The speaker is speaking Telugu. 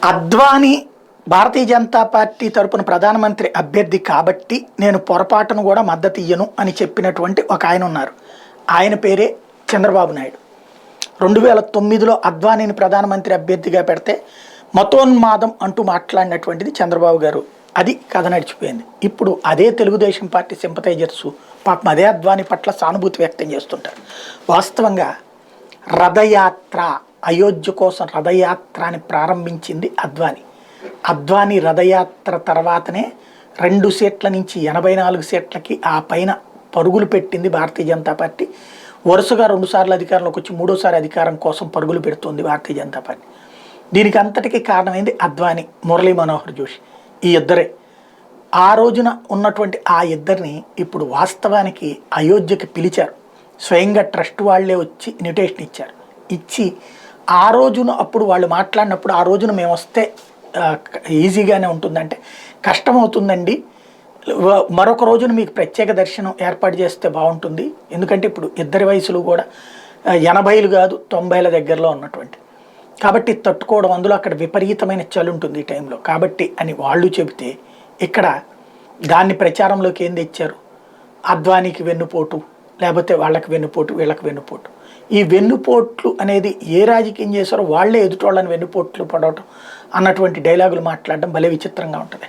అద్వానీ భారతీయ జనతా పార్టీ తరపున ప్రధానమంత్రి అభ్యర్థి కాబట్టి నేను పొరపాటును కూడా మద్దతు ఇయ్యను అని చెప్పినటువంటి ఒక ఆయన ఉన్నారు. ఆయన పేరే చంద్రబాబు నాయుడు. 2009లో అద్వానీని ప్రధానమంత్రి అభ్యర్థిగా పెడితే మతోన్మాదం అంటూ మాట్లాడినటువంటిది చంద్రబాబు గారు. అది కథ నడిచిపోయింది. ఇప్పుడు అదే తెలుగుదేశం పార్టీ సింపథైజర్స్ పాపం అదే అద్వానీ పట్ల సానుభూతి వ్యక్తం చేస్తుంటారు. వాస్తవంగా రథయాత్ర, అయోధ్య కోసం రథయాత్రని ప్రారంభించింది అద్వానీ. అద్వానీ రథయాత్ర తర్వాతనే 2 సీట్ల నుంచి 84 సీట్లకి ఆ పైన పరుగులు పెట్టింది భారతీయ జనతా పార్టీ. వరుసగా 2 సార్లు అధికారంలోకి వచ్చి 3ఓసారి అధికారం కోసం పరుగులు పెడుతుంది భారతీయ జనతా పార్టీ. దీనికి అంతటికీ కారణమైంది అద్వానీ, మురళీ మనోహర్ జోషి, ఈ ఇద్దరే. ఆ రోజున ఉన్నటువంటి ఆ ఇద్దరిని ఇప్పుడు వాస్తవానికి అయోధ్యకి పిలిచారు. స్వయంగా ట్రస్ట్ వాళ్ళే వచ్చి ఇన్విటేషన్ ఇచ్చారు. ఇచ్చి ఆ రోజున అప్పుడు వాళ్ళు మాట్లాడినప్పుడు ఆ రోజున మేము వస్తే ఈజీగానే ఉంటుందంటే కష్టమవుతుందండి, మరొక రోజున మీకు ప్రత్యేక దర్శనం ఏర్పాటు చేస్తే బాగుంటుంది, ఎందుకంటే ఇప్పుడు ఇద్దరి వయసులు కూడా 80లు కాదు 90ల దగ్గరలో ఉన్నటువంటి, కాబట్టి తట్టుకోవడం, అందులో అక్కడ విపరీతమైన చలి ఉంటుంది ఈ టైంలో కాబట్టి అని వాళ్ళు చెబితే ఇక్కడ దాన్ని ప్రచారంలోకి ఏం తెచ్చారు, అద్వానీకి వెన్నుపోటు, లేకపోతే వాళ్ళకి వెన్నుపోటు, వీళ్ళకి వెన్నుపోటు. ఈ వెన్నుపోట్లు అనేది ఏ రాజకీయం చేశారో వాళ్ళే ఎదుటోళ్ళని వెన్నుపోట్లు పడవటం అన్నటువంటి డైలాగులు మాట్లాడడం భలే విచిత్రంగా ఉంటుంది.